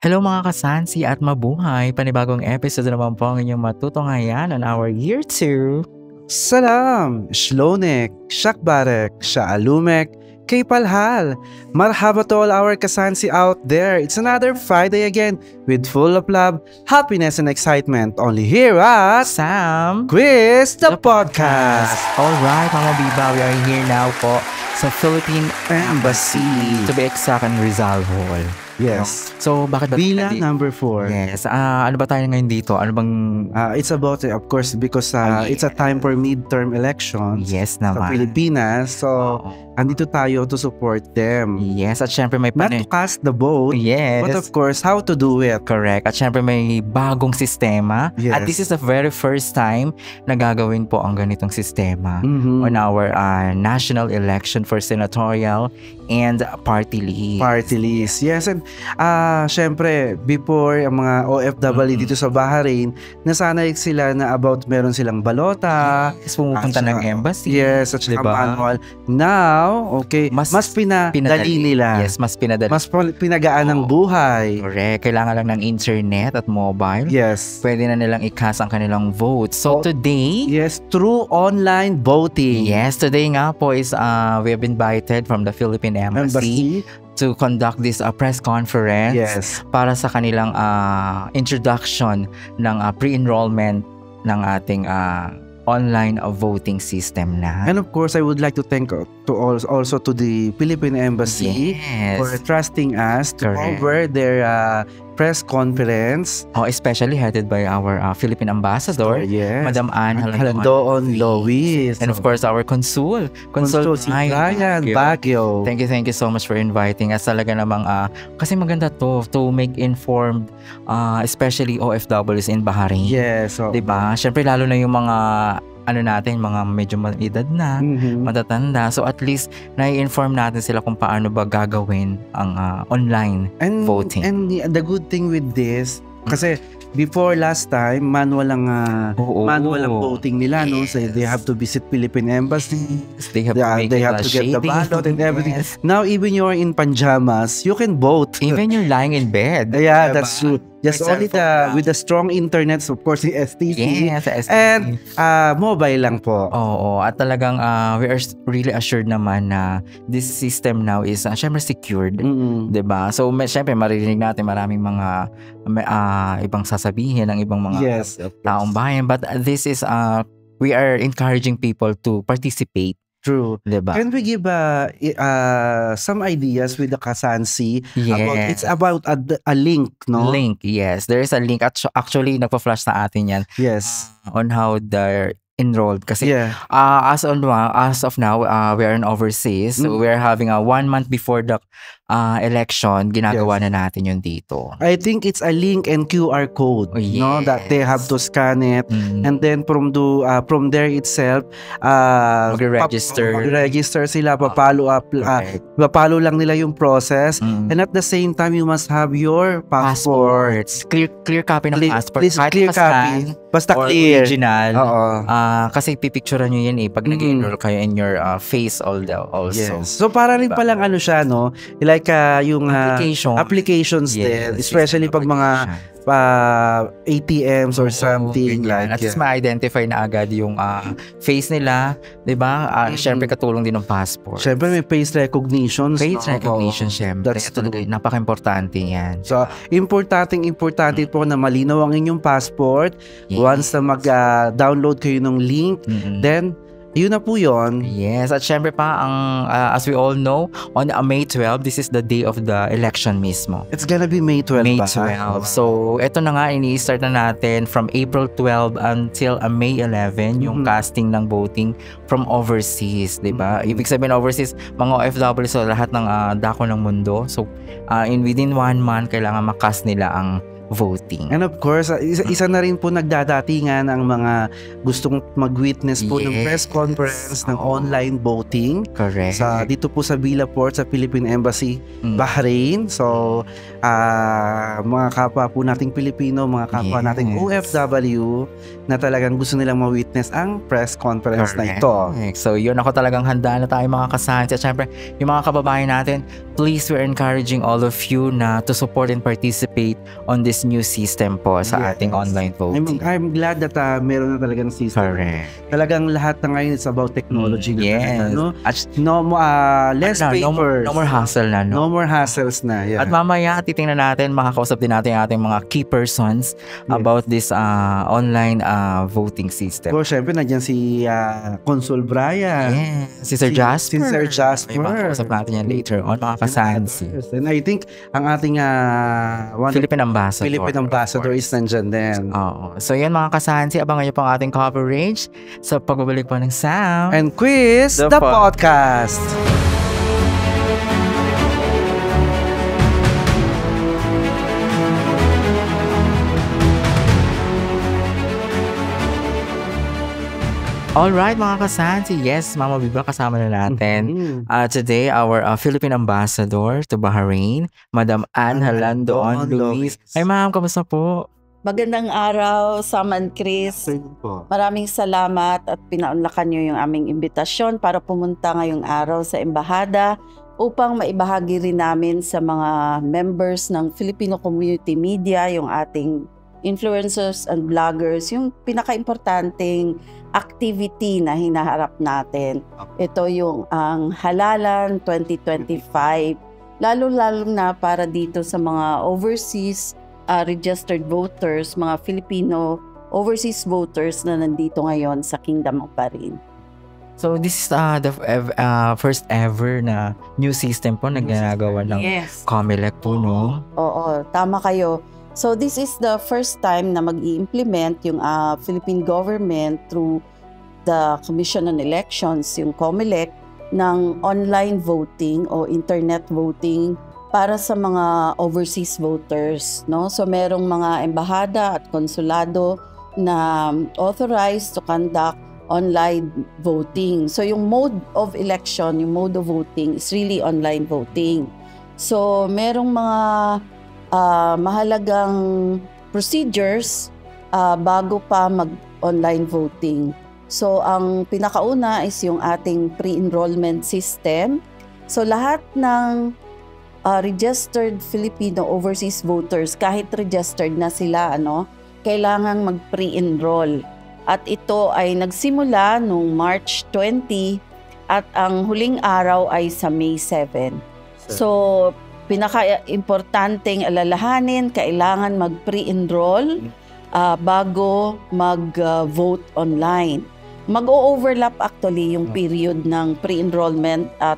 Hello mga kasansi at mabuhay! Panibagong episode naman po ang inyong matutunghayan on our year 2. Salam, Shlonek, Shakbarek, Shaalumek, Kaypalhal. Marhaba to all our kasansi out there. It's another Friday again with full of love, happiness, and excitement. Only here at Sam! Quiz the Podcast. Alright mga biba, we are here now po sa Philippine Embassy. To be exact, in Rizal Hall. Yes. So, bakit ba Bilang number 4. Yes. Ano ba tayo ngayon dito? Ano bang... It's about, of course, because it's a time for midterm elections Yes sa naman. Pilipinas. So, andito tayo to support them. Yes. At syempre may Not to cast the vote, Yes. but of course, how to do it. Correct. At syempre may bagong sistema. Yes. At this is the very first time na gagawin po ang ganitong sistema on our national election for senatorial and party list. Party list. Yes, and syempre, before ang mga OFW dito sa Bahrain, nasanay sila na about meron silang balota. Yes, pumupunta ng embassy. Yes, at saka manual. Now, okay, mas pinadali nila. Yes, mas pinadali. Mas pinagaan ng buhay. Correct. Kailangan lang ng internet at mobile. Yes. Pwede na nilang i-cast ang kanilang vote. So today, yes, through online voting. yes, today nga po is we have been invited from the Philippine Embassy to conduct this press conference para sa kanilang introduction ng pre-enrollment ng ating online voting system na. And of course, I would like to thank also to the Philippine Embassy for trusting us to cover their press conference. Especially headed by our Philippine Ambassador, Madam Anne Halandoon Lois. And of course, our Consul si Brian Baguio. Thank you so much for inviting us. Talaga namang, kasi maganda to make informed, especially OFWs in Bahrain. Yes. Diba? Siyempre, lalo na yung mga mga medyo edad na, matatanda. So at least, nai-inform natin sila kung paano ba gagawin ang online voting. And the good thing with this, kasi before last time, manual ang voting nila, no? So they have to visit Philippine Embassy. They have to get the ballot and everything. Yes. Now, even you're in pajamas, you can vote. Even you're lying in bed. Yeah, that's true. Just only with the strong internet, so of course, the STC. Yes, STC. And mobile lang po. Oo, at talagang we are really assured naman na this system now is syempre secured. Diba? So, syempre, maririnig natin maraming mga ibang sasabihin ng ibang mga taong bayan. But this is, we are encouraging people to participate. True. Diba? Can we give some ideas with the Kasansi? Yes. It's about a link, no? Link, yes. There is a link. Actually, nagpa-flash na atin yan. Yes. On how they're enrolled. Kasi as of now, we are in overseas. So we are having a 1 month before the election, ginagawa na natin yun dito. I think it's a link and QR code, no, that they have to scan it, and then from there itself, mag-register sila, papalo lang nila yung process, and at the same time, you must have your passports. Clear copy ng passport. Please, clear copy. Basta clear. Original. Kasi pipicturean nyo yan pag nag-enroll kayo in your face also. Yes. So para rin palang siya, no? Like yung applications din, especially pag mga ATMs or something like at least ma-identify na agad yung face nila, 'di ba? Syempre katulong din ng passport. Syempre may face recognition. Syempre. That's napaka-importante 'yan. So, importante po na malinaw ang inyong passport. Once na mag-download kayo ng link, then yun na po yun. Yes, at syempre pa, as we all know, on May 12, this is the day of the election mismo. It's gonna be May 12 May 12. So, eto na nga, ini-start na natin from April 12 until May 11, yung casting ng voting from overseas, diba? Ibig sabihin overseas, mga OFW sa lahat ng dako ng mundo. So, within 1 month, kailangan makast nila ang voting. And of course, isa na rin po nagdadatingan ang mga gustong mag-witness po ng press conference ng online voting. Correct. Dito po sa Villa Port sa Philippine Embassy, Bahrain. So, mga kapwa po nating Pilipino, mga kapwa nating OFW na talagang gusto nilang ma-witness ang press conference na ito. So, yun, ako talagang handa na tayo mga kasansi. At syempre, yung mga kababayan natin, please, we're encouraging all of you na to support and participate on this new system po sa ating online voting. I'm glad that meron na talagang system. Correct. Talagang lahat na ngayon is about technology. Yes. No? Less papers. No more hassle na. No more hassles na. Yeah. At mamaya, titingnan natin, makakausap din natin ating mga key persons about this online voting system. So, syempre, nandiyan si Consul Brian. Yes. Si Sir Jasper. Si Sir Jasper. Makakausap natin yan later on, mga kasansi. And I think, ang ating Philippine Ambassador is nandyan din. Oo. So, yan mga kasansi, abangan nyo pang ating coverage sa pagbabalik po ng Sam and Quiz, the podcast. Alright mga kasansi, yes, Mama Biba, kasama na natin. Today, our Philippine Ambassador to Bahrain, Madam Ann Halando Luis. Hi ma'am, kamusta po? Magandang araw, Sam and Chris. Maraming salamat at pinaunlakan nyo yung aming imbitasyon para pumunta ngayong araw sa Embahada upang maibahagi rin namin sa mga members ng Filipino Community Media, yung ating influencers and vloggers, yung pinaka-importanting activity na hinaharap natin. Ito yung ang Halalan 2025, lalo-lalo na para dito sa mga overseas registered voters, mga Filipino overseas voters na nandito ngayon sa Kingdom of Bahrain. So this is the first ever na new system po na ginagawa ng COMELEC po, no? Oo, tama kayo. So this is the first time na mag-i-implement yung Philippine government through the Commission on Elections, yung COMELEC, ng online voting o internet voting para sa mga overseas voters, no? So merong mga embahada at konsulado na authorized to conduct online voting. So yung mode of election, yung mode of voting is really online voting. So merong mga mahalagang procedures bago pa mag-online voting. So, ang pinakauna is yung ating pre-enrollment system. So, lahat ng registered Filipino overseas voters, kahit registered na sila, kailangang mag-pre-enroll. At ito ay nagsimula noong March 20 at ang huling araw ay sa May 7. So, pinaka-importanteng alalahanin, kailangan mag-pre-enroll bago mag-vote online. Mag-o-overlap actually yung period ng pre-enrollment at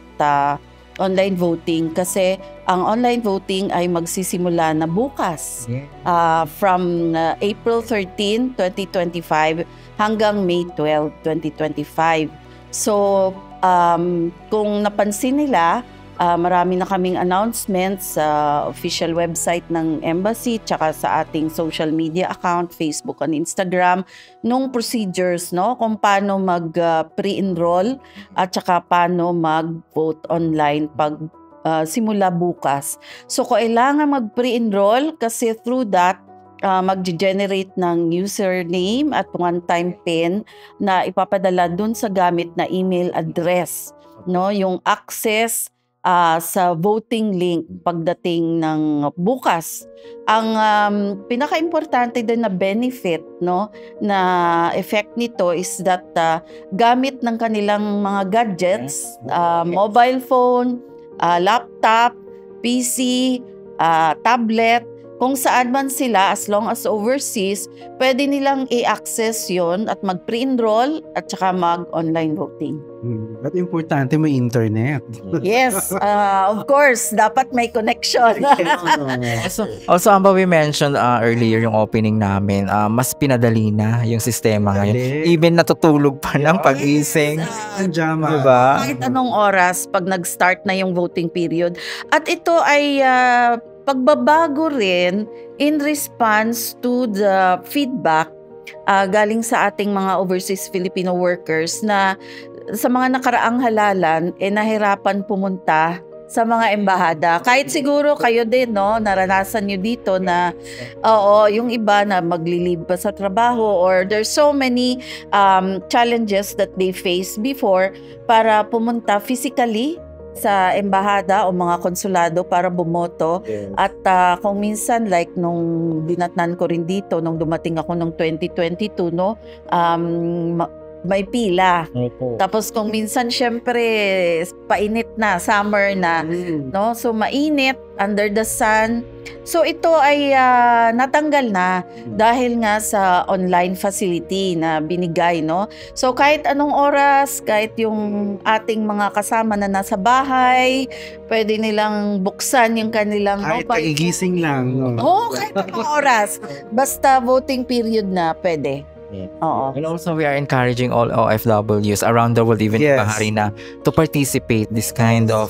online voting kasi ang online voting ay magsisimula na bukas from April 13, 2025 hanggang May 12, 2025. So, kung napansin nila, marami na kaming announcements sa official website ng embassy tsaka sa ating social media account, Facebook and Instagram, nung procedures, kung paano mag-pre-enroll at tsaka paano mag-vote online pag simula bukas. So, kailangan mag-pre-enroll kasi through that, mag-generate ng username at one-time PIN na ipapadala dun sa gamit na email address, yung access sa voting link pagdating ng bukas. Ang pinaka-importante din na benefit na effect nito is that gamit ng kanilang mga gadgets, mobile phone, laptop, PC, tablet, kung saan man sila, as long as overseas, pwede nilang i-access yon at mag-pre-enroll at saka mag-online voting. At importante may internet. Yes, of course, dapat may connection. Also, Amba, we mentioned earlier yung opening namin, mas pinadali na yung sistema ngayon. Even natutulog pa ng pag-ising. Diba? Kahit anong oras pag nag-start na yung voting period. At ito ay pagbabago rin in response to the feedback galing sa ating mga overseas Filipino workers na sa mga nakaraang halalan, nahirapan pumunta sa mga embahada. Kahit siguro kayo din, no, naranasan nyo dito na, yung iba na maglilib pa sa trabaho or there's so many challenges that they face before para pumunta physically sa embahada o mga konsulado para bumoto. At kung minsan like nung dinatnan ko rin dito nung dumating ako nung 2022, no, may pila. Tapos kung minsan syempre painit na, summer na, no? So mainit, under the sun. So ito ay natanggal na dahil nga sa online facility na binigay, no? So kahit anong oras, kahit yung ating mga kasama na nasa bahay, pwede nilang buksan yung kanilang kahit pagigising lang. Kahit anong oras. Basta voting period na pwede. And also we are encouraging all OFWs around the world, even Bahrain, na to participate this kind of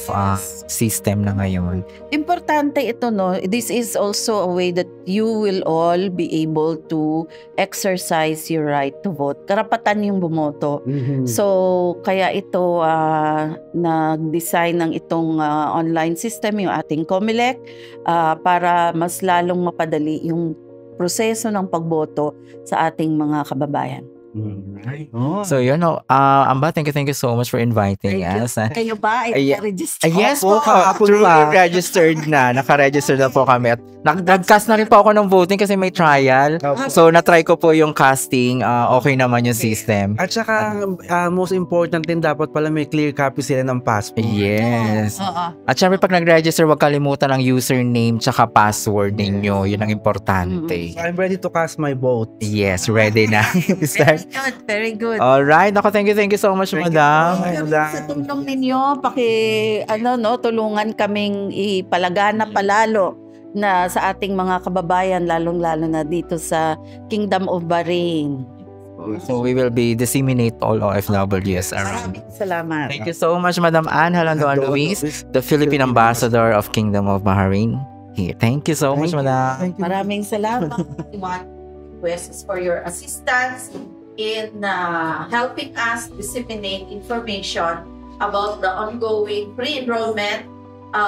system na ngayon. Importante ito, no? This is also a way that you will all be able to exercise your right to vote. Karapatan yung bumoto. So kaya ito nag-design ng itong online system, yung ating COMELEC, para mas lalong mapadali yung proseso ng pagboto sa ating mga kababayan. So yun, Amba, thank you so much for inviting us. Kayo ba ay naka-register? Yes po, registered na. Naka-register na po kami. At nag-cast na rin po ako ng voting kasi may trial. So na-try ko po yung casting. Okay naman yung system. At saka most important din, dapat pala may clear copy sila ng passport. Yes. At syempre pag nag-register, huwag kalimutan ang username tsaka password ninyo. Yun ang importante. So I'm ready to cast my vote. Yes, ready na. Very good. Alright. Ako, thank you so much, Madam. Sa tulong ninyo, tulungan kaming ipalagana palalo na sa ating mga kababayan, lalong-lalo na dito sa Kingdom of Bahrain. So we will be disseminate all OFWs around. Salamat. Thank you so much, Madam Anne Halandoan Luis, the Philippine Ambassador of Kingdom of Bahrain. Here. Thank you so much, Madam. Maraming salamat. Requests for your assistance in helping us disseminate information about the ongoing pre-enrollment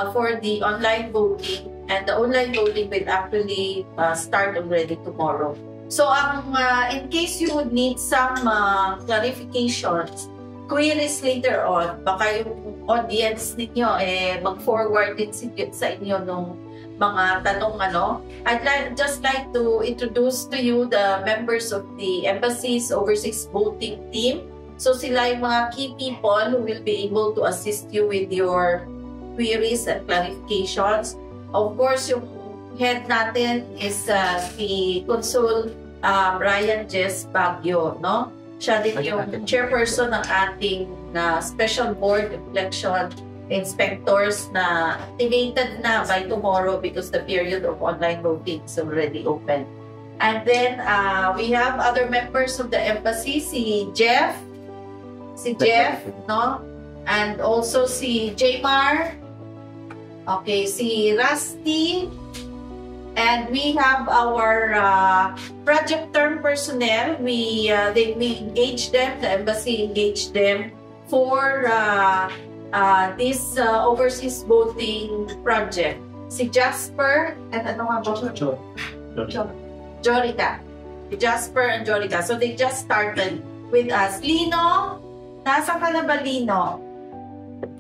for the online voting, and the online voting will actually start already tomorrow. So in case you would need some clarifications, queries later on, baka yung audience ninyo mag-forward din sa inyo nung mga tanong I'd just like to introduce to you the members of the embassy's overseas voting team. So sila yung mga key people who will be able to assist you with your queries and clarifications. Of course, yung head natin is si Consul Brian Jess Baguio, no? Siya din yung chairperson ng ating special board election inspectors na activated na by tomorrow because the period of online voting is already open. And then we have other members of the embassy, si Jeff, no? And also si Jmar, okay, si Rusty, and we have our project term personnel. We engage them, the embassy engaged them for this overseas voting project. Si Jasper and Jorica. Si Jasper and Jorica. So they just started with us. Lino, nasa ka na ba, Lino?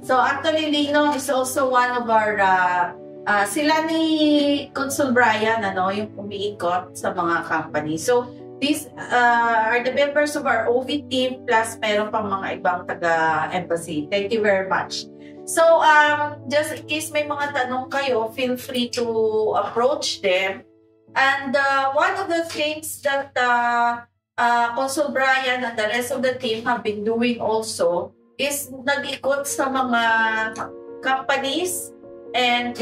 So actually, Lino is also one of our sila ni Consul Brian, yung umiikot sa mga company. So these are the members of our OV team, plus meron pang mga ibang taga-embassy. Thank you very much. So, just in case may mga tanong kayo, feel free to approach them. And one of the things that Consul Brian and the rest of the team have been doing also is nag-ikot sa mga companies and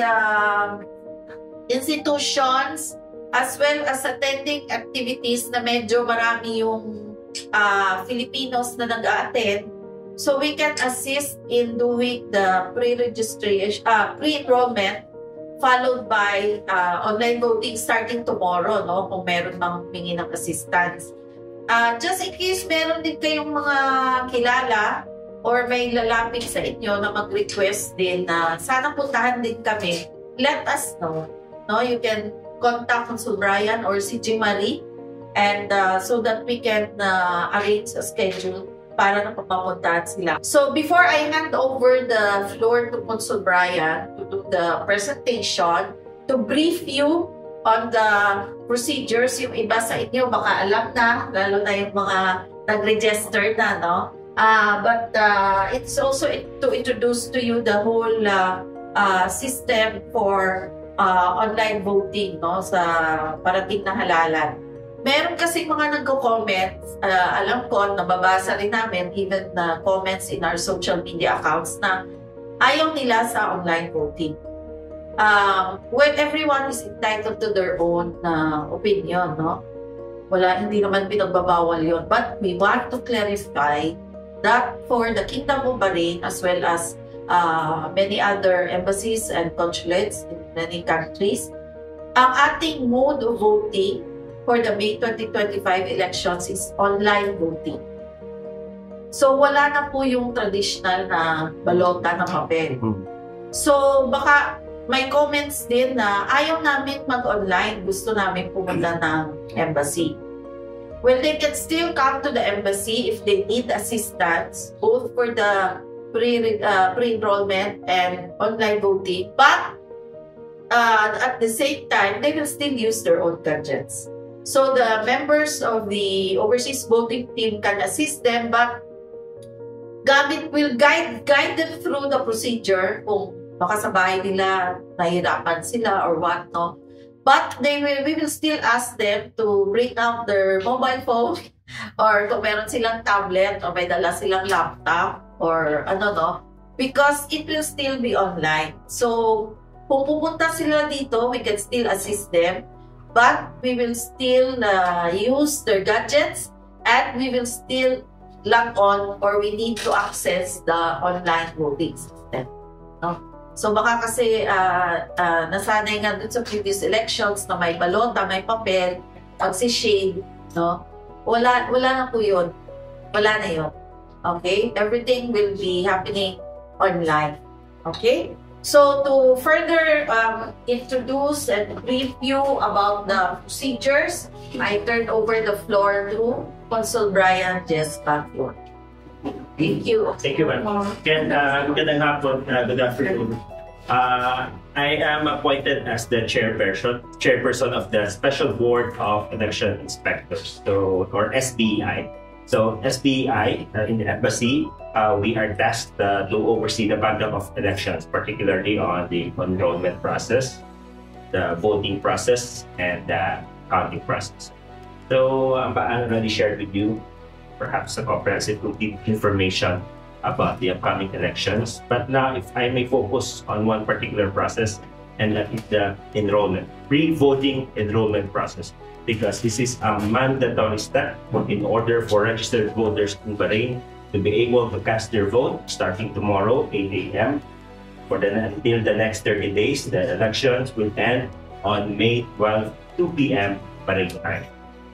institutions, as well as attending activities na medyo marami yung Filipinos na nag-a-attend, so we can assist in doing the pre-enrollment followed by online voting starting tomorrow, no? Kung meron mang humingi ng assistance. Just in case meron din kayong mga kilala or may lalapit sa inyo na mag-request din na sana puntahan din kami, let us know. No? You can contact Consul Brian or si G. Marie, and so that we can arrange a schedule para na papuntahan sila. So before I hand over the floor to Consul Brian to do the presentation, to brief you on the procedures, yung iba sa inyo baka alam na, lalo na yung mga nag-register na, no? But it's also to introduce to you the whole system for online voting, no, sa parating na halalan. Meron kasi mga nagko-comment, alam ko, nababasa rin namin, even na comments in our social media accounts na ayaw nila sa online voting. Well, everyone is entitled to their own opinion, no? Hindi naman pinagbabawal yun. But we want to clarify that for the Kingdom of Bahrain, as well as many other embassies and consulates in many countries, ang ating mode of voting for the May 2025 elections is online voting. So wala na po yung traditional na balota ng papel. So baka may comments din na ayaw namin mag-online, gusto namin pumunta ng embassy. Well, they can still come to the embassy if they need assistance, both for the pre-enrollment and online voting, but at the same time, they will still use their own gadgets. So the members of the overseas voting team can assist them, but will guide them through the procedure kung baka sa bahay nila nahirapan sila or what, no? But we will still ask them to bring out their mobile phone or kung meron silang tablet o may dala silang laptop or ano, no? Because it will still be online. So kung pupunta sila dito, we can still assist them. But we will still use their gadgets, and we will still log on, or we need to access the online voting system. No? So baka kasi nasanay nga dun sa previous elections na may balota, may papel, pagsishade, no? Wala na po yun. Wala na yun. Okay? Everything will be happening online. Okay? So to further introduce and brief you about the procedures, I turn over the floor to Consul Brian Jess Bacchio. Thank you. Thank you, ma'am. Good afternoon. I am appointed as the chairperson of the Special Board of Election Inspectors, or SBEI. So SBEI in the embassy, we are tasked to oversee the conduct of elections, particularly on the enrollment process, the voting process, and the counting process. So I already shared with you perhaps a comprehensive complete information about the upcoming elections. But now, if I may focus on one particular process, and that is the enrollment, pre-voting enrollment process. Because this is a mandatory step in order for registered voters in Bahrain to be able to cast their vote starting tomorrow, 8 a.m. until the next 30 days. The elections will end on May 12, 2 p.m. Bahrain time.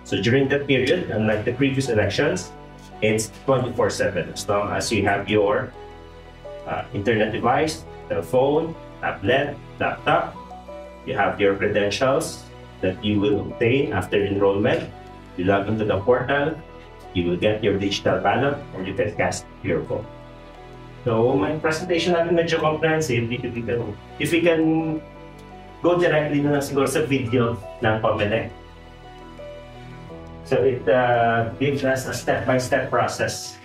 So during that period, unlike the previous elections, it's 24/7 as long as you have your internet device, the phone, tablet, laptop, you have your credentials that you will obtain after enrollment. You log into the portal, you will get your digital ballot, and you can cast your vote. So my presentation natin medyo comprehensive. If we can go directly na lang siguro sa video ng Comelec. So it gives us a step-by-step process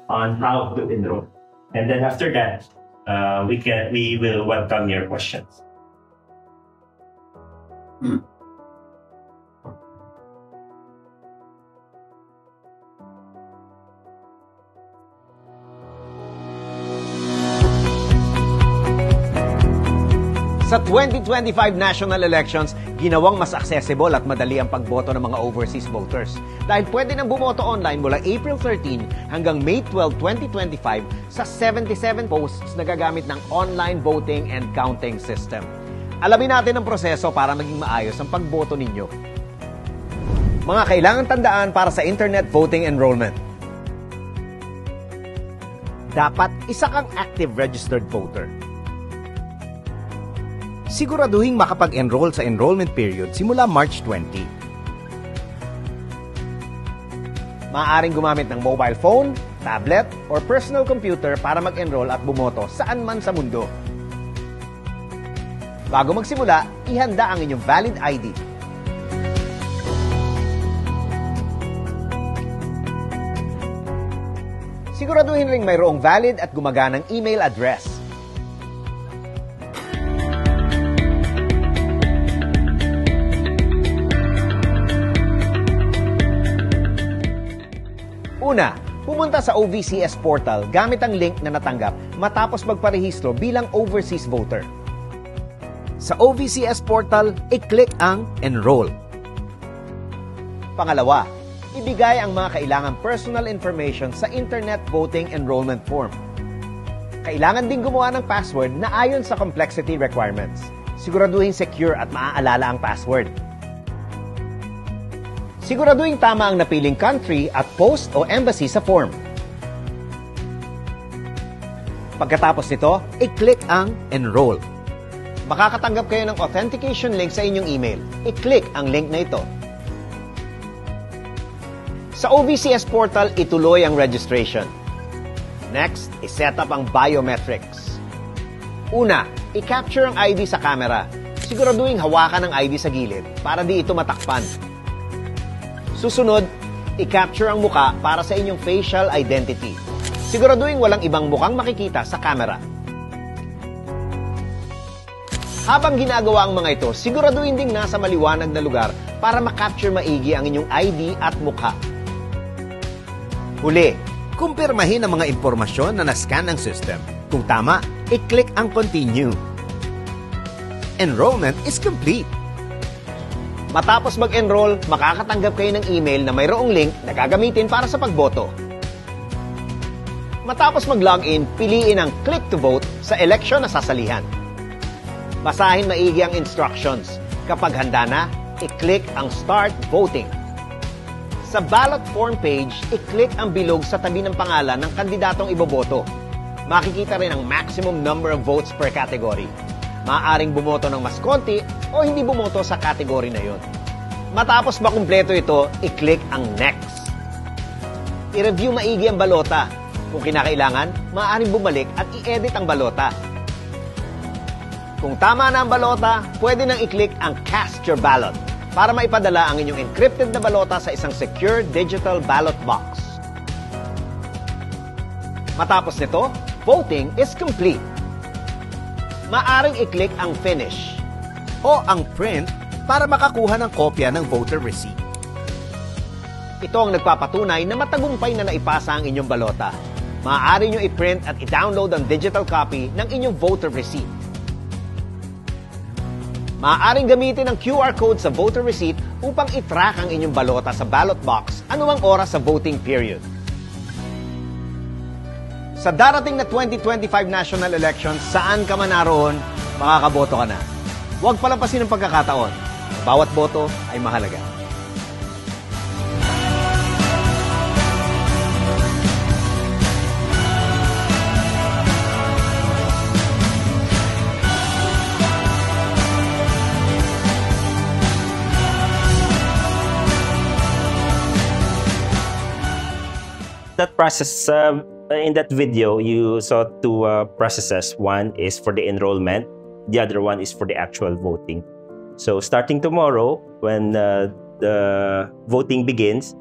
on how to enroll. And then after that, we will welcome your questions. Sa 2025 national elections, ginawang mas accessible at madali ang pagboto ng mga overseas voters. Dahil pwede nang bumoto online mula April 13 hanggang May 12, 2025 sa 77 posts na gagamit ng online voting and counting system. Alamin natin ang proseso para maging maayos ang pagboto ninyo. Mga kailangan tandaan para sa internet voting enrollment. Dapat isa kang active registered voter. Siguraduhin makapag-enroll sa enrollment period simula March 20. Maaaring gumamit ng mobile phone, tablet, or personal computer para mag-enroll at bumoto saan man sa mundo. Bago magsimula, ihanda ang inyong valid ID. Siguraduhin ring mayroong valid at gumaganang email address. Una, pumunta sa OVCS portal gamit ang link na natanggap matapos magparehistro bilang overseas voter. Sa OVCS portal, i-click ang Enroll. Pangalawa, ibigay ang mga kailangang personal information sa Internet Voting Enrollment Form. Kailangan din gumawa ng password na ayon sa complexity requirements. Siguraduhin secure at maaalala ang password. Siguraduhin tama ang napiling country at post o embassy sa form. Pagkatapos nito, i-click ang Enroll. Makakatanggap kayo ng authentication link sa inyong email. I-click ang link na ito. Sa OVCS portal, ituloy ang registration. Next, i-set up ang biometrics. Una, i-capture ang ID sa camera. Siguraduhin hawakan ang ID sa gilid para di ito matakpan. Susunod, i-capture ang muka para sa inyong facial identity. Siguraduhin walang ibang mukhang makikita sa camera. Habang ginagawa ang mga ito, siguraduhin ding nasa maliwanag na lugar para makapture maigi ang inyong ID at mukha. Huli, kumpirmahin ang mga impormasyon na nascan ng system. Kung tama, i-click ang Continue. Enrollment is complete. Matapos mag-enroll, makakatanggap kayo ng email na mayroong link na gagamitin para sa pagboto. Matapos mag-login, piliin ang Click to Vote sa eleksyon na sasalihan. Basahin maigi ang instructions. Kapag handa na, i-click ang Start Voting. Sa ballot form page, i-click ang bilog sa tabi ng pangalan ng kandidatong iboboto. Makikita rin ang maximum number of votes per category. Maaaring bumoto ng mas konti o hindi bumoto sa category na yon. Matapos makumpleto ito, i-click ang Next. I-review maigi ang balota. Kung kinakailangan, maaaring bumalik at i-edit ang balota. Kung tama na ang balota, pwede nang i-click ang Cast Your Ballot para maipadala ang inyong encrypted na balota sa isang secure digital ballot box. Matapos nito, voting is complete. Maaring i-click ang Finish o ang Print para makakuha ng kopya ng voter receipt. Ito ang nagpapatunay na matagumpay na naipasa ang inyong balota. Maaari nyo i-print at i-download ang digital copy ng inyong voter receipt. Maaaring gamitin ang QR code sa voter receipt upang i-track ang inyong balota sa ballot box anumang oras sa voting period. Sa darating na 2025 national elections, saan ka man naroon, makakaboto ka na. Huwag palampasin ang pagkakataon. Bawat boto ay mahalaga. That process, in that video, you saw two processes. One is for the enrollment. The other one is for the actual voting. So starting tomorrow, when the voting begins,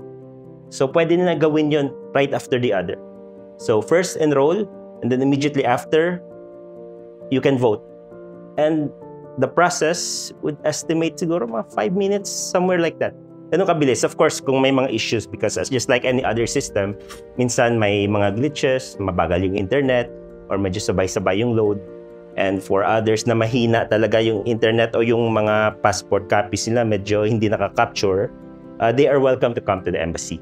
so pwede na gawin yun right after the other. So first enroll, and then immediately after, you can vote. And the process would estimate siguro mga 5 minutes, somewhere like that. Ganun kabilis. Of course, kung may mga issues, because just like any other system, minsan may mga glitches, mabagal yung internet, or medyo sabay-sabay yung load. And for others na mahina talaga yung internet o yung mga passport copies nila medyo hindi nakaka-capture, they are welcome to come to the embassy.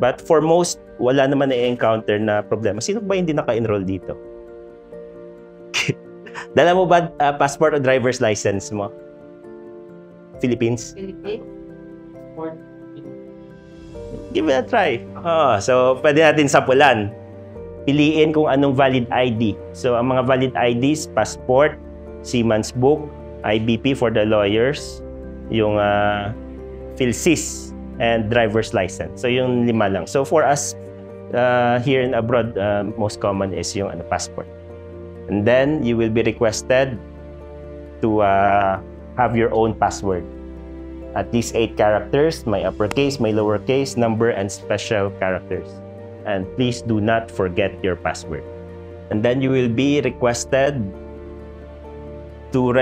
But for most, wala naman na-encounter na problema. Sino ba hindi naka-enroll dito? Dala mo ba passport o driver's license mo? Philippines? Give it a try. So, pwede natin sapulan. Piliin kung anong valid ID. So, ang mga valid IDs, passport, Seaman's Book, IBP for the lawyers, yung PhilSys, and driver's license. So, yung 5 lang. So, for us, here in abroad, most common is yung passport. And then, you will be requested to have your own password. At least 8 characters, may uppercase, may lowercase, number, and special characters. And please do not forget your password. And then you will be requested to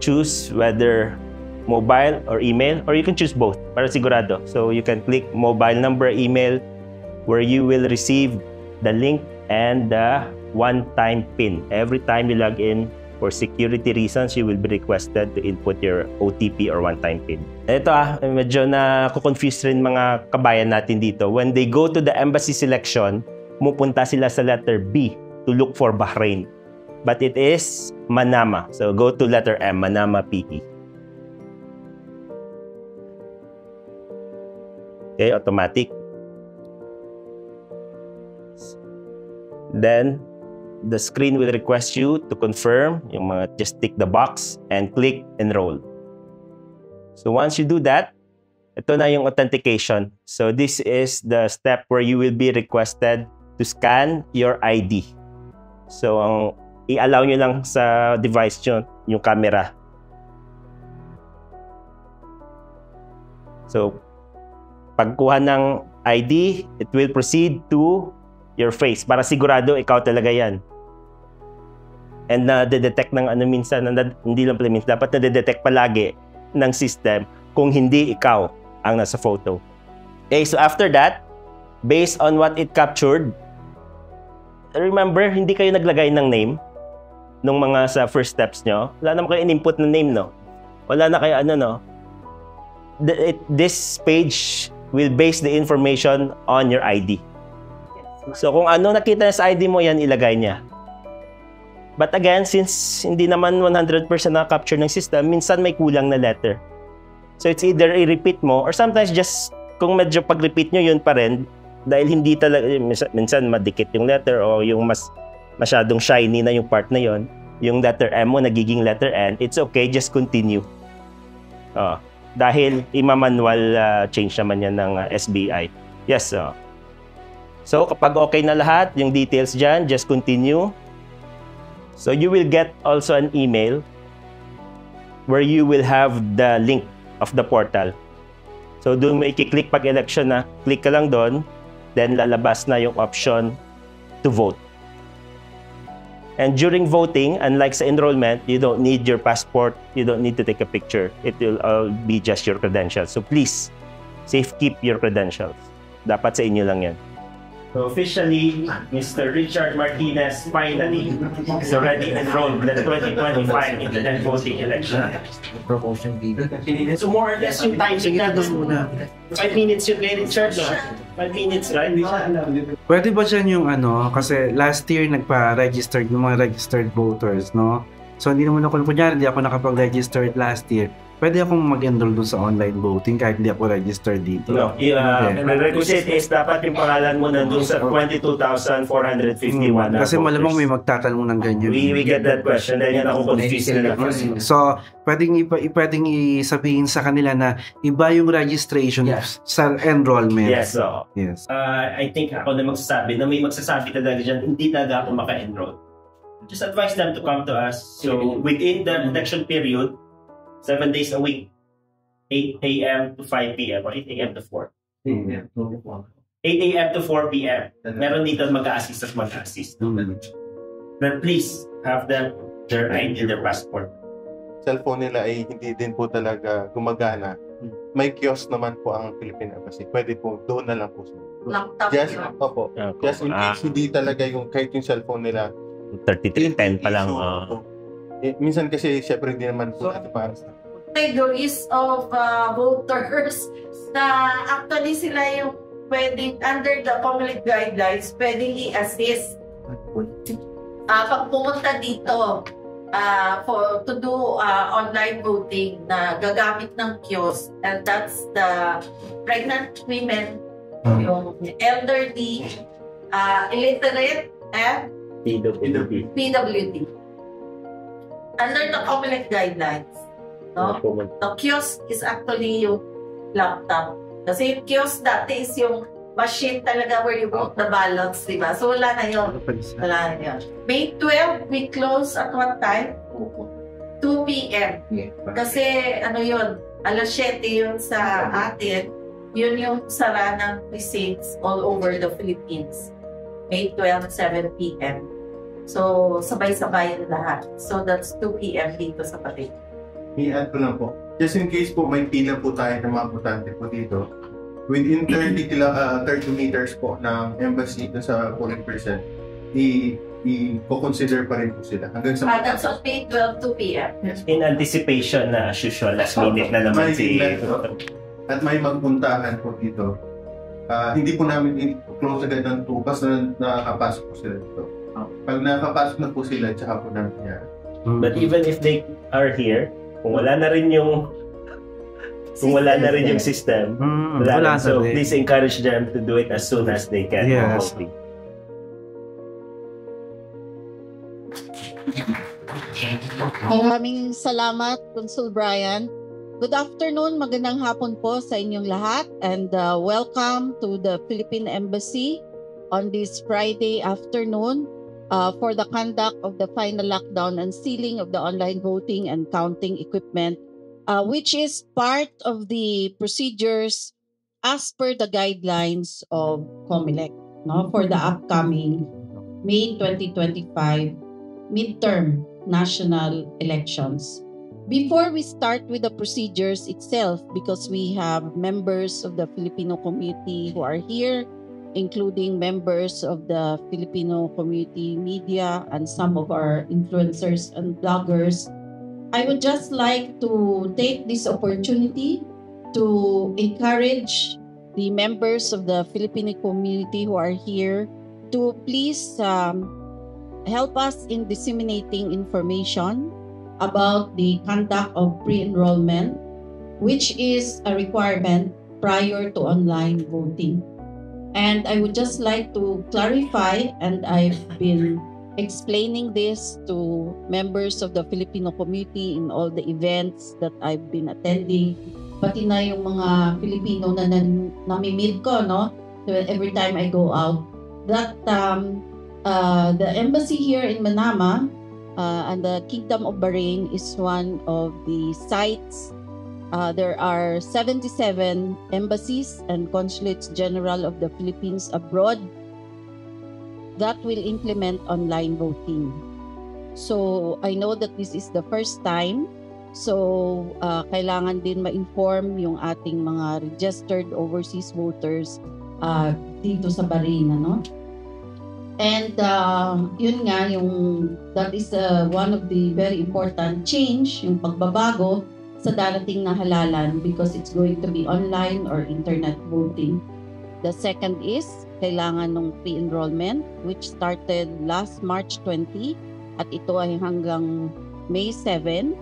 choose whether mobile or email, or you can choose both para sigurado. So you can click mobile number, email, where you will receive the link and the one-time PIN. Every time you log in, for security reasons, you will be requested to input your OTP or one-time PIN. Ito medyo na-confuse rin mga kabayan natin dito. When they go to the embassy selection, pupunta sila sa letter B to look for Bahrain. But it is Manama. So go to letter M, Manama PE. Okay, automatic. Then, the screen will request you to confirm, just tick the box and click enroll. So once you do that, ito na yung authentication. So this is the step where you will be requested to scan your ID. So i-allow nyo lang sa device nyo yung camera. So pagkuha ng ID, it will proceed to your face para sigurado ikaw talaga yan. And na-detect ng minsan, hindi lang pala minsan, dapat na-detect palagi ng system kung hindi ikaw ang nasa photo. Okay, so after that, based on what it captured, remember, hindi kayo naglagay ng name nung mga sa first steps nyo. Wala naman kayo in-input na name, no? Wala na kayo no? This page will base the information on your ID. So kung ano nakita na sa ID mo, yan ilagay niya. But again, since hindi naman 100% na-capture ng system, minsan may kulang na letter. So it's either i-repeat mo or sometimes just kung medyo pag-repeat nyo yun pa rin dahil hindi talaga, minsan madikit yung letter o yung masyadong shiny na yung part na yon, yung letter M mo nagiging letter N, it's okay, just continue. Dahil ima-manual change naman yan ng SBI. Yes, so kapag okay na lahat, yung details dyan, just continue. So you will get also an email where you will have the link of the portal. So doon mo i-click pag election na, click ka lang doon, then lalabas na yung option to vote. And during voting, unlike sa enrollment, you don't need your passport, you don't need to take a picture. It will all be just your credentials. So please, keep your credentials. Dapat sa inyo lang yan. So officially, Mr. Richard Martinez finally is already enrolled in the 2025 internet voting election. Promotion video. So more or less yung time na doon muna. 5 minutes yung kay Richard, no? 5 minutes, right? Pwede ba dyan yung kasi last year nagpa-registered yung mga registered voters, no? So hindi naman ako, kunyari, hindi ako nakapag-registered last year. Pwede akong mag-enroll dun sa online voting kahit hindi ako registered dito. No, prerequisite is dapat yung pangalan mo nandun sa 22,451. Kasi malamang may magtatanong ng ganyan. We get that question. Then yan ako confused na kasi. So, pwedeng isabihin sa kanila na iba yung registration sa enrollment. Yes, so. Yes. I think ako na magsasabi na may magsasabi talaga dyan, hindi talaga ako maka-enroll. Just advise them to come to us. So, within the election period, 7 days a week, 8 a.m. to 5 p.m. or 8 a.m. to 4. 8 a.m. to 4 p.m. Meron dito mag-a-assist at mag-a-assist. Then please have them, their ID, their passport. Cellphone nila ay hindi din po talaga gumagana. May kiosk naman po ang Philippine Embassy. Pwede po, doon na lang po sila. Laptop Just in case hindi talaga kahit yung cellphone nila 3310 pa lang. Minsan kasi syempre hindi naman po natin para sa categories of voters na actually sila yung pwedeng under the COMELEC guidelines pwedeng i-assist. Pag pumunta dito, to do online voting na gagamit ng kiosk, and that's the pregnant women, yung elderly, illiterate, and PWD. Under the COMELEC guidelines, no? The kiosk is actually yung laptop. Kasi yung kiosk dati is yung machine talaga where you vote the ballots, di ba? So wala na yun. Wala na yun. May 12, we close at what time? 2 p.m. Kasi ano yun, alas 7 yun sa atin. Yun yung sara ng precincts all over the Philippines. May 12, 7 p.m. So sabay-sabay yung lahat. So that's 2 p.m. dito sa Patig. I-add ko lang po. Just in case po may pila po tayo ng mga botante po dito. Within 30 meters po ng embassy sa polling percent, i-consider pa rin po sila. Hanggang sa that's on May 12, 2 p.m. Yes. In anticipation na as usual, last minute na naman at may magpuntahan po dito. Hindi po namin close agad ng 2 basta nakakapasok po sila dito. Pag nakakapasok na po sila, tsaka po namin yan. But even if they are here, kung wala na rin yung system, wala. So please encourage them to do it as soon as they can. Yes. Maraming salamat, Consul Brian. Good afternoon, magandang hapon po sa inyong lahat, and welcome to the Philippine Embassy on this Friday afternoon for the conduct of the final lockdown and sealing of the online voting and counting equipment, which is part of the procedures as per the guidelines of COMELEC, no, for the upcoming May 2025 midterm national elections. Before we start with the procedures itself, because we have members of the Filipino community who are here, including members of the Filipino community media and some of our influencers and bloggers, I would just like to take this opportunity to encourage the members of the Filipino community who are here to please help us in disseminating information about the conduct of pre-enrollment, which is a requirement prior to online voting. And I would just like to clarify, and I've been explaining this to members of the Filipino community in all the events that I've been attending, pati na yung mga Filipino na nami-meet ko, no? So every time I go out, that the embassy here in Manama and the Kingdom of Bahrain is one of the sites. There are 77 embassies and consulates general of the Philippines abroad that will implement online voting. So I know that this is the first time. So kailangan din ma-inform yung ating mga registered overseas voters dito sa Bahrain, ano? And yun nga, that is one of the very important change, yung pagbabago sa darating na halalan, because it's going to be online or internet voting. The second is, kailangan ng pre-enrollment, which started last March 20, at ito ay hanggang May 7,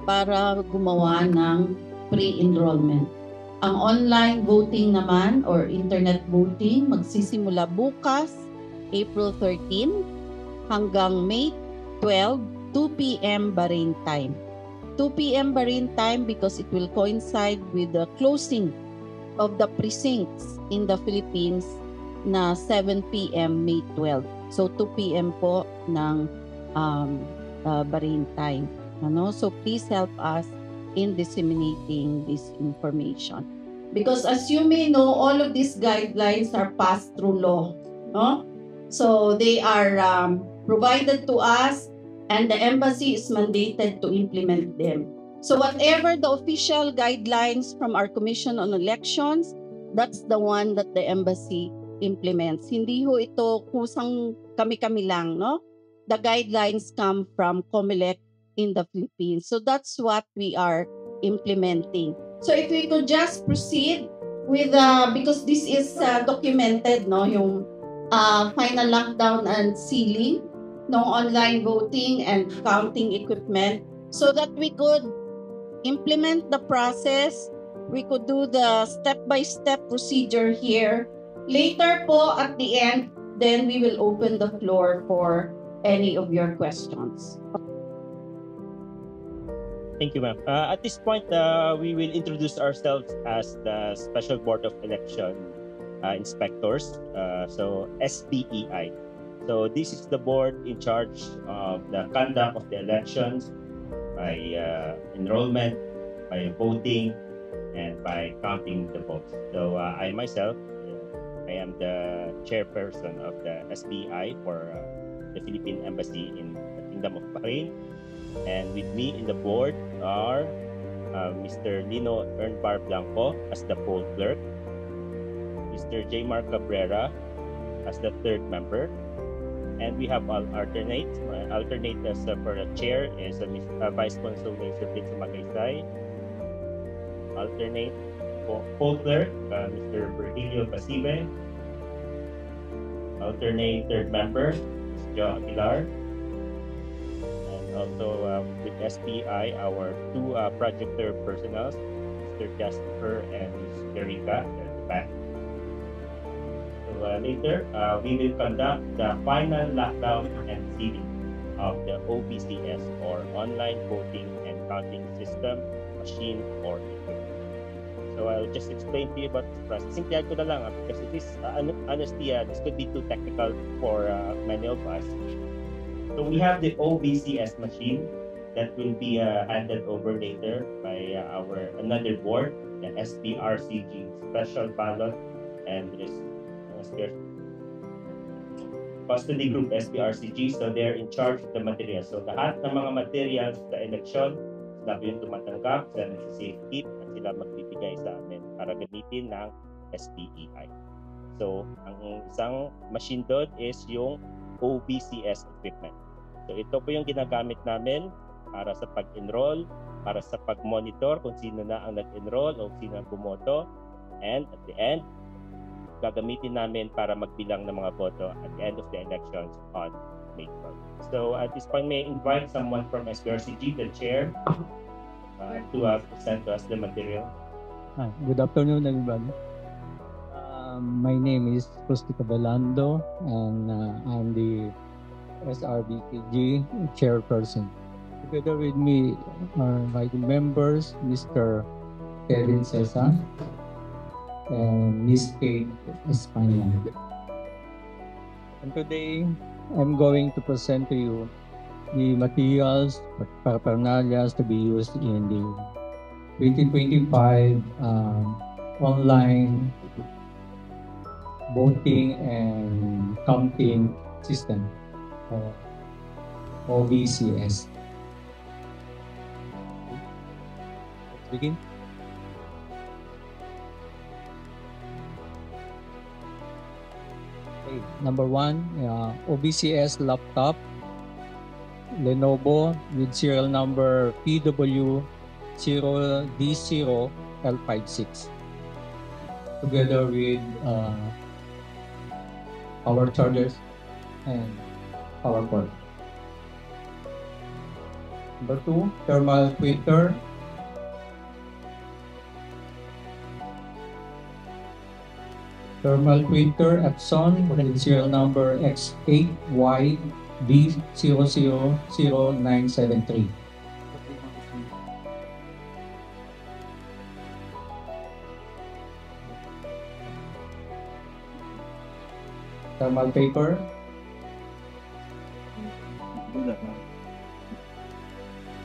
para gumawa ng pre-enrollment. Ang online voting naman, or internet voting, magsisimula bukas, April 13 hanggang May 12, 2 p.m. Bahrain time. 2 p.m. Bahrain time because it will coincide with the closing of the precincts in the Philippines na 7 p.m. May 12. So 2 p.m. po ng Bahrain time. Ano? So please help us in disseminating this information. Because as you may know, all of these guidelines are passed through law. No? So they are provided to us, and the embassy is mandated to implement them. So whatever the official guidelines from our Commission on Elections, that's the one that the embassy implements. Hindi ho ito kusang kami-kami lang, no? The guidelines come from COMELEC in the Philippines. So that's what we are implementing. So if we could just proceed with, because this is documented, no? Yung final lockdown and sealing no online voting and counting equipment so that we could implement the process. We could do the step-by-step procedure here. Later po at the end, then we will open the floor for any of your questions. Thank you, ma'am. At this point, we will introduce ourselves as the Special Board of Election Inspectors, so SBEI. So this is the board in charge of the conduct of the elections by enrollment, by voting, and by counting the votes. So I myself, I am the chairperson of the SBEI for the Philippine Embassy in the Kingdom of Bahrain. And with me in the board are Mr. Lino Ernbar Blanco as the poll clerk, Mr. J. Mark Cabrera as the third member, and we have alternate as for the chair is Vice Consul Sir Prince Magaysay, alternate poll clerk Mr. Virgilio Pasive, alternate third member is Joe Aguilar. Also with SBI, our two projector personnel, Mr. Jasper and Ms. Jerica at the back. So later, we will conduct the final lockdown and sealing of the OVCS or Online Voting and Counting System, Machine or Equipment. So I'll just explain to you about this process. Simplihan ko na lang because it is, honestly, this could be too technical for many of us. So we have the OVCS machine that will be handed over later by our another board, the SBRCG Special Ballot and Custody Group SBRCG. So they're in charge of the materials. So lahat ng mga materials sa election, sila yung tumatanggap, sila nagsisafekeep at sila magbibigay sa amin para gamitin ng SBEI. So ang isang machine doon is yung OVCS equipment. So ito po yung ginagamit namin para sa pag-enroll, para sa pag-monitor kung sino na ang nag-enroll o sino ang bumoto. And at the end, gagamitin namin para magbilang ng mga boto at the end of the elections on May 12. So at this point, may I invite someone from SBRCG, the chair, to present to us the material. Hi, good afternoon, everybody. My name is Rustica Belando, and I'm the SRBKG chairperson. Together with me are my members, Mr. Kevin Cesar and Miss Kate Espana. And today, I'm going to present to you the materials, paraphernalia to be used in the 2025 online voting and counting system, or OVCS. Let's begin. Okay, number one, OVCS laptop, Lenovo with serial number PW0D0L56, together with power chargers and power cord. Number two, thermal printer. Thermal printer Epson with serial number X8YD000973. Thermal paper.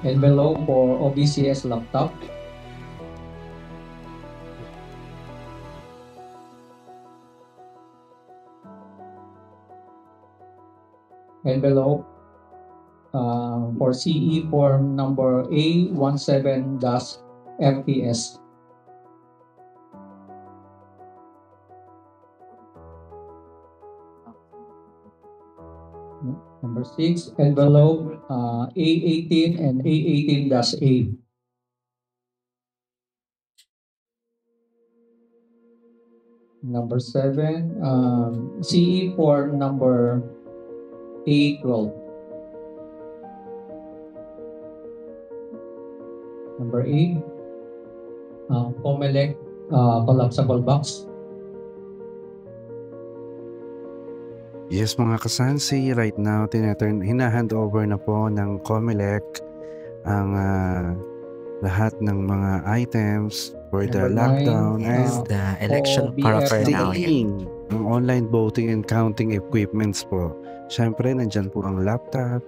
Envelope for OVCS laptop. Envelope for CE form number A17-FPS. Number 6, envelope A18 and A18-A. Number 7, CE form number A12. Number 8, Comelec collapsible box. Yes, mga kasansi, right now, hinahand over na po ng Comelec ang lahat ng mga items for the lockdown Yes, and the election paraphernalia. ang online voting and counting equipments po. Siyempre, nandyan po ang laptop,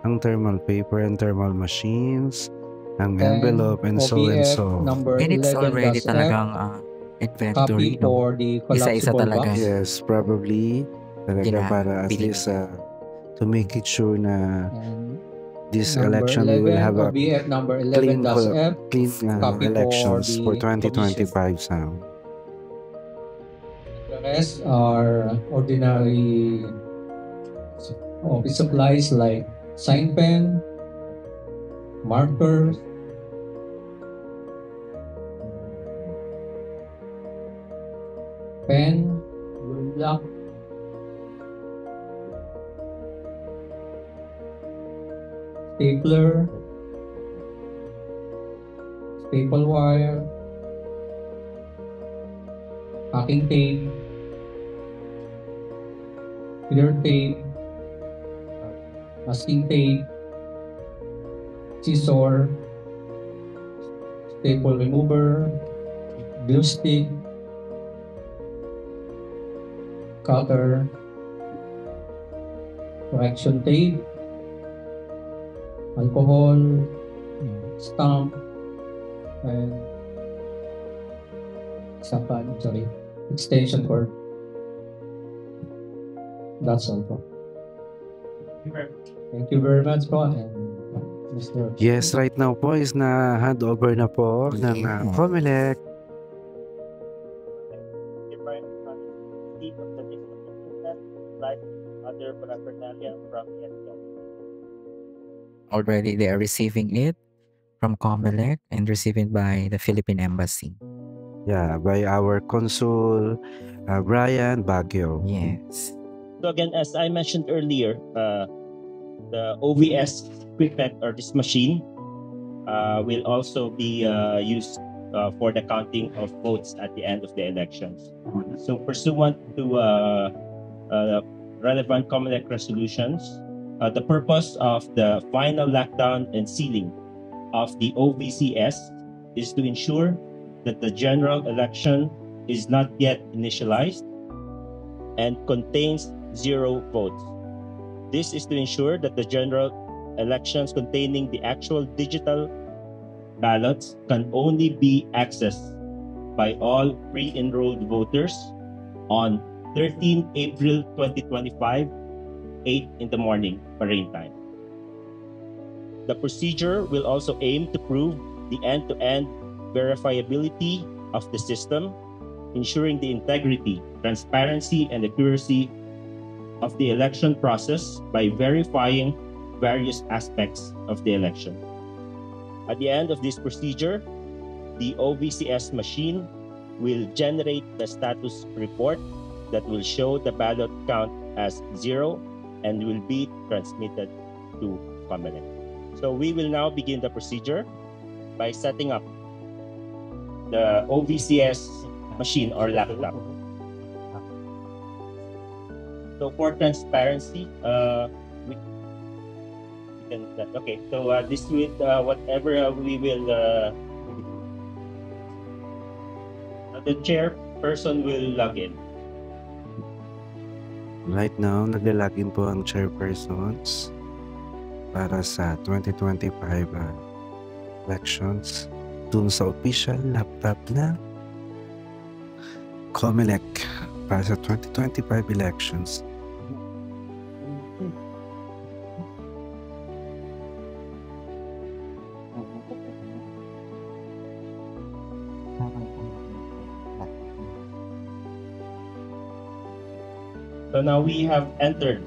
ang thermal paper and thermal machines, ang envelope, and so and so. And it's already talagang inventory, no? Isa-isa talaga. Yes, probably talaga para at least to make it sure na this election we will have a clean elections for 2025 sound. The rest are ordinary office supplies like sign pen, markers, pen, blue block, stapler, staple wire, packing tape, clear tape, masking tape, scissor, staple remover, glue stick, cutter, correction tape, alcohol, stamp, and extension cord. That's all po. Thank you very much po. And Mr. Yes, right now po is na hand over na po ng Comelec. Other paraphernalia from ESCOM. Already they are receiving it from Comelec and received by the Philippine Embassy. Yeah, by our Consul Brian Baguio. Yes. So again, as I mentioned earlier, the OVS equipment or this machine will also be used for the counting of votes at the end of the elections. So pursuant to relevant Comelec resolutions, the purpose of the final lockdown and sealing of the OVCS is to ensure that the general election is not yet initialized and contains 0 votes. This is to ensure that the general elections containing the actual digital ballots can only be accessed by all pre-enrolled voters on 13 April 2025, 8 in the morning, Bahrain time. The procedure will also aim to prove the end-to-end verifiability of the system, ensuring the integrity, transparency, and accuracy of the election process by verifying various aspects of the election. At the end of this procedure, the OVCS machine will generate the status report that will show the ballot count as 0 and will be transmitted to Comelec. So we will now begin the procedure by setting up the OVCS machine or laptop. So for transparency, we can okay. So this with whatever we will, the chairperson will log in. Right now, naglalagin po ang chairpersons para sa 2025 elections dun sa official laptop na Comelec para sa 2025 elections. So now we have entered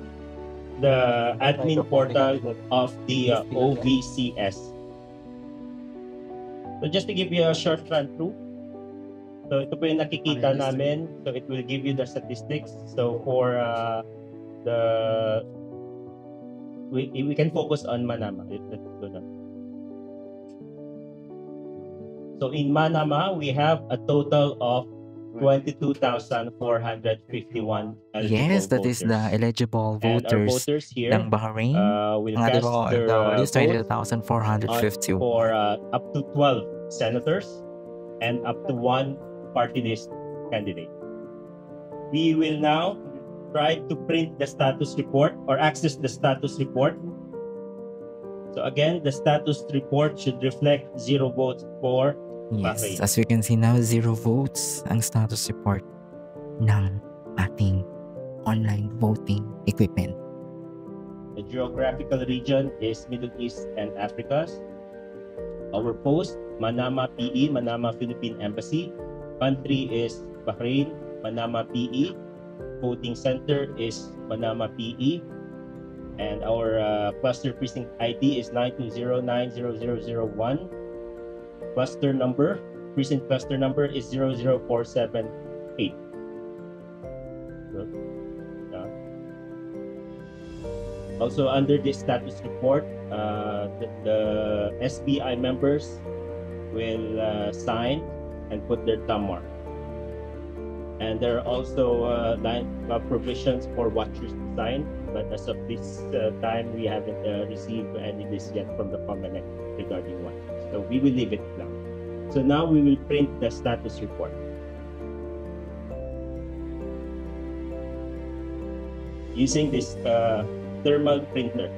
the admin portal of the OVCS. So just to give you a short run through. So ito po yung nakikita namin. So it will give you the statistics. So for we can focus on Manama. Let's go down. So in Manama, we have a total of 22,451 eligible Yes, that is the voters. eligible And our voters voters here ng Bahrain. will Ang ating cast mga their OFW is vote 22,451. for up to 12 senators and up to 1 party list candidate. We will now try to print the status report or access the status report. So again, the status report should reflect 0 votes for Yes, Bahrain. as we can see now, 0 votes ang status report ng ating online voting equipment. The geographical region is Middle East and Africa. Our post, Manama PE, Manama Philippine Embassy. Country is Bahrain, Manama PE. Voting center is Manama PE. And our cluster precinct ID is 920900001. Cluster number, precinct cluster number is 00478. Also under this status report, the SBI members will sign and put their thumb mark. And there are also provisions for watchers to sign, but as of this time, we haven't received any list yet from the COMELEC regarding watchers. So we will leave it now. So now we will print the status report. Using this thermal printer.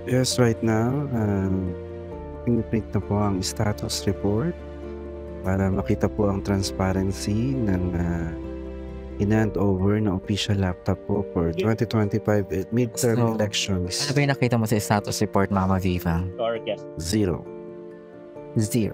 Yes, right now, piniprint na po ang status report para makita po ang transparency ng in-hand over na official laptop po for 2025 midterm So, elections. Ano ba yung nakita mo sa status report, Mama Viva? Our guest. 0. 0.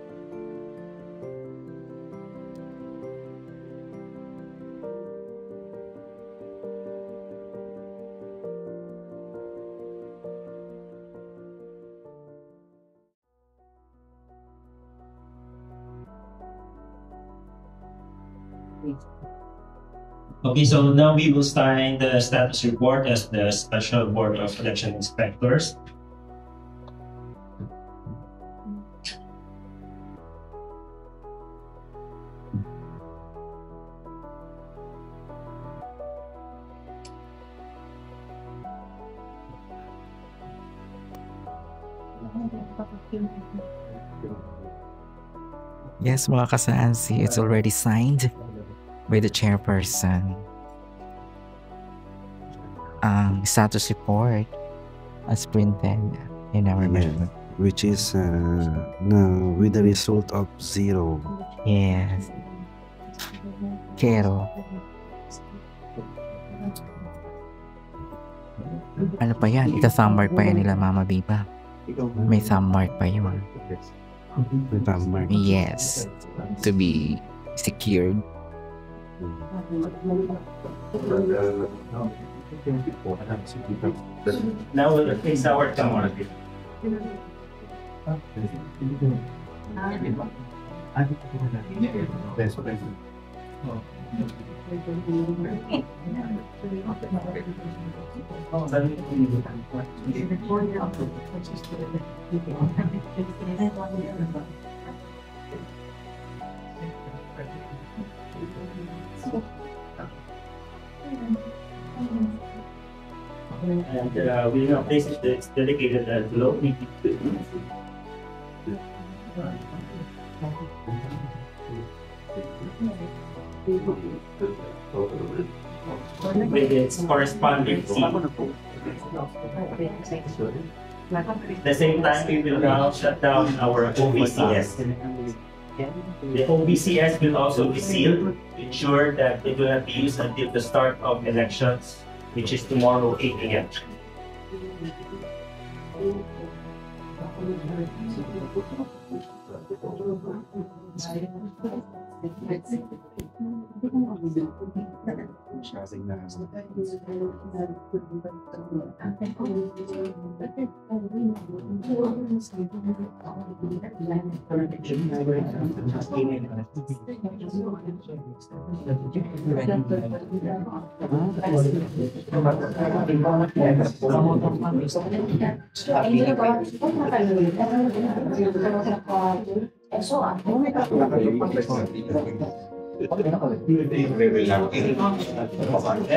Okay, so now we will sign the status report as the Special Board of Election Inspectors. Yes, mga kasaansi, it's already signed by the chairperson. Ang status report as printed in our memo. Which is with the result of 0. Yes. Kero. Ano pa yan? Ita-thumb mark pa yan nila, Mama Biba. May thumb mark pa yun. May thumb mark. Yes. To be secured. Now we'll face our camera. And we now place it, it's dedicated as low. With its corresponding seat. At the same time, we will now shut down our OBCS. The OBCS will also be sealed to ensure that it will not be used until the start of elections, which is tomorrow 8 a.m. And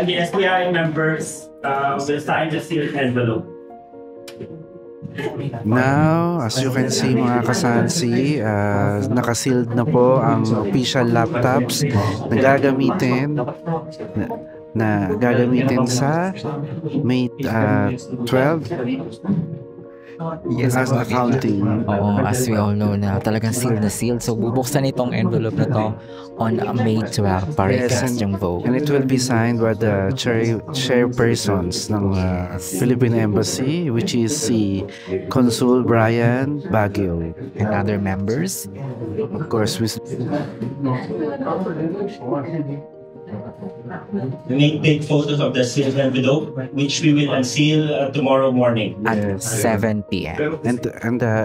the SBI members will sign the sealed envelope. Now, as you can see mga kasansi, nakasealed na po ang official laptops na gagamitin sa May 12. Yes, as accounting. Oo, as we all know na talagang sealed na sealed. So, bubuksan itong envelope na to on May 12 para i-cast yung vote. And it will be signed by the chairpersons ng Philippine Embassy, which is si Consul Brian Baguio. And other members. Of course, Make big photos of the sealed envelope, which we will unseal tomorrow morning at 7 p.m. And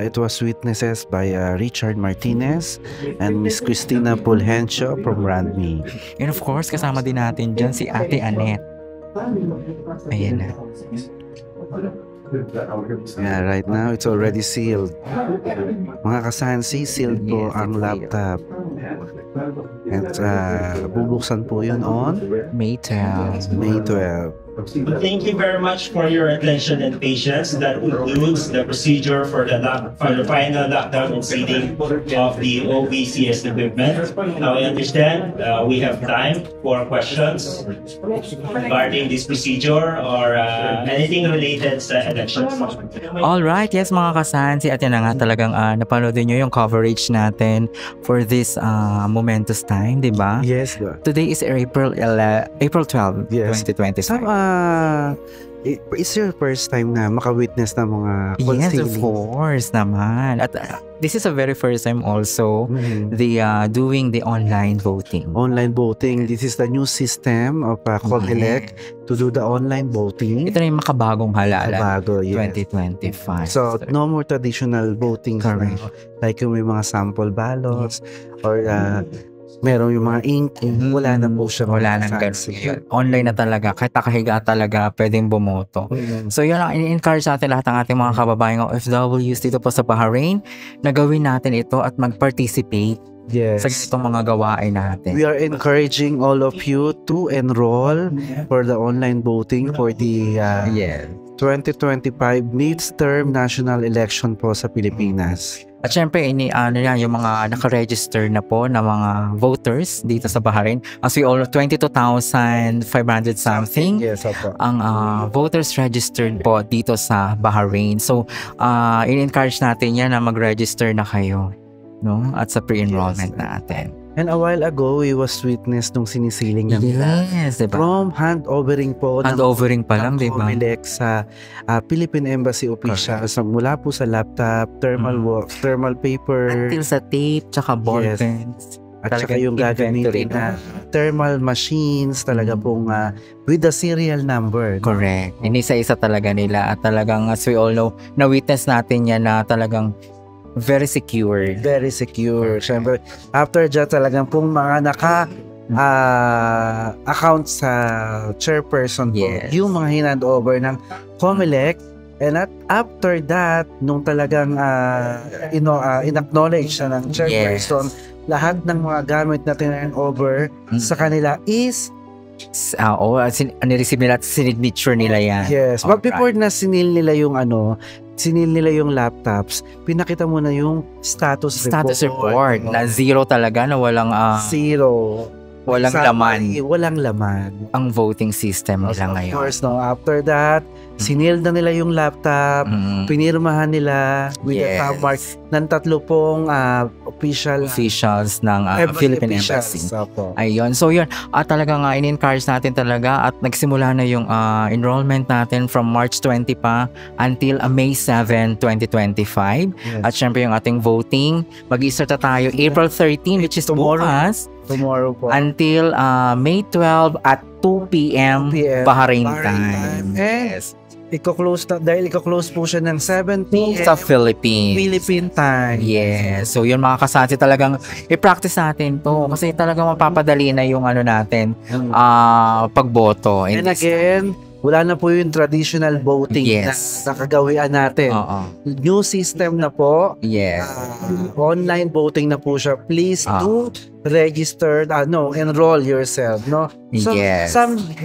it was witnesses by Richard Martinez and Miss Cristina Pulhencio from Randme. And of course, kasama din natin dyan si Ate Annette. Ayan na. Yeah, right now it's already sealed. Mga kasansi, sealed po ang laptop. At bubuksan po yun on May 12. May 12. Thank you very much for your attention and patience. That concludes the procedure for the final lockdown and sealing of the OBCS equipment. Now I understand we have time for questions regarding this procedure or anything related sa elections. Alright, yes mga kasansi, at yan na nga talagang napanood nyo yung coverage natin for this momentous time, di ba? Yes. Today is April 12, yes. 2025. It's your first time na makawitness ng mga Yes, of course naman. At this is a very first time also doing the online voting. Online voting. This is the new system of COMELEC to do the online voting. Ito na yung makabagong halalan. Makabago, yes. 2025. So, no more traditional voting. Correct. Like yung may mga sample ballots or meron yung mga ink, wala na po siya. Wala nang ganun. Online na talaga, kahit nakahiga talaga, pwedeng bumoto. So yun ang in-encourage natin lahat ng ating mga kababayang OFWs dito po sa Bahrain na gawin natin ito at mag-participate sa ganitong mga gawain natin. We are encouraging all of you to enroll for the online voting for the 2025 midterm national election po sa Pilipinas. At syempre, yung mga naka-register na po na mga voters dito sa Bahrain. As we all know, 22,500 something ang voters registered po dito sa Bahrain. So, in-encourage natin yan na mag-register na kayo, no? At sa pre-enrollment natin. And a while ago, we was witness nung sinisiling na nila. Yes, diba? From hand-overing po. Hand-overing pa lang, diba? COMELEC sa Philippine Embassy officials. So, mula po sa laptop, thermal paper. Until sa tape, tsaka ball pens. At saka yung gagamitin na thermal machines, talaga pong with the serial number. Correct. Inisa-isa talaga nila. At talagang, as we all know, na-witness natin yan na talagang very secure. Very secure. Siyempre, after that talagang pong mga account sa chairperson po, yung mga hinand over ng COMELEC. And after that, nung talagang in-acknowledge na ng chairperson, lahat ng mga gamit na tinurn over sa kanila is nireceive nila at signature nila yan. Yes. But before na sinil nila yung laptops, pinakita mo na yung status report na zero talaga, na walang zero. Walang laman. Walang laman. Ang voting system nila ngayon. Of course, no. After that, sinil na nila yung laptop, pinirmahan nila with the top mark. ng 3 officials ng Philippine Embassy. Ayun. So yun, talagang in-encourage natin talaga at nagsimula na yung enrollment natin from March 20 pa until May 7, 2025. Yes. At syempre yung ating voting, mag-i-start na tayo April 13, which is bukas. Tomorrow po. Until May 12 at 2 p.m. Bahrain time. Yes. Dahil iko-close po siya ng 7 p.m. sa Philippine time. Yes. So yun mga kasansi, talagang i-practice natin to kasi talagang mapapadali na yung natin pagboto. And again, wala na po yung traditional voting na nakagawian natin. New system na po. Yes. Online voting na po siya. Please do register, enroll yourself, no? So,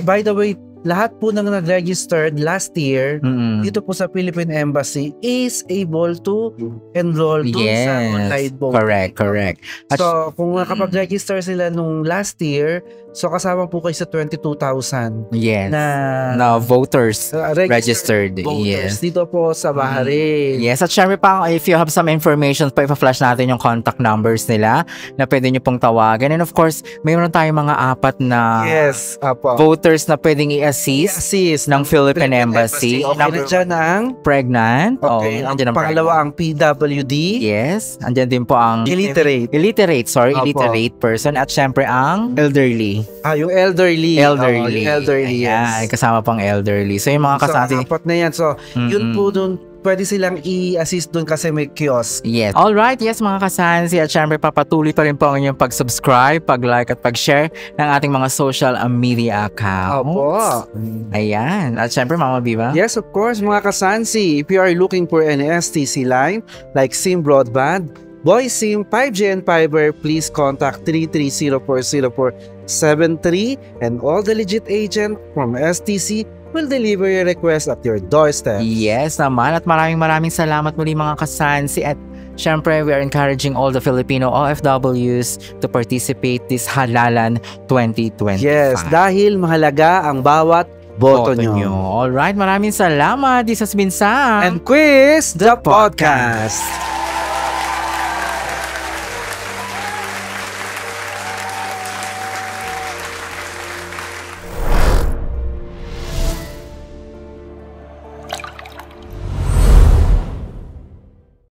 by the way, lahat po ng nag-registered last year dito po sa Philippine Embassy is able to enroll sa online voting. Correct. So, kung nakapag-register sila nung last year, so kasama po kayo sa 22,000 na voters registered. Voters dito po sa Bahrain. Yes, at syempre pa, if you have some information, pa ipa-flash natin yung contact numbers nila na pwede nyo pong tawagan. And of course, mayroon tayong mga 4 na voters na pwedeng i-assist ng Philippine Embassy. Okay na dyan ang pregnant. Okay. Ang pangalawa ang PWD. Yes. Andyan din po ang illiterate person. At syempre ang elderly. Yung elderly. Ayan, kasama pang elderly. So yung mga kasama. So, 4 na yan. So, yun po dun, pwede silang i-assist dun kasi may kiosk. Yes. Alright, yes mga kasansi. At syempre papatuloy pa rin po ang inyong pag-subscribe, pag-like at pag-share ng ating mga social media accounts. Ayan. At syempre Mama Viva. Yes, of course mga kasansi. If you are looking for an STC line like SIM Broadband, Voice SIM, 5G and Fiber, please contact 330404373 and all the legit agent from STC will deliver your request at your doorstep. Yes naman, at maraming salamat muli mga kasansi. At syempre, we are encouraging all the Filipino OFWs to participate this Halalan 2025. Yes, dahil mahalaga ang bawat boto nyo. Alright, maraming salamat. This has been Sam and Quiz, the podcast.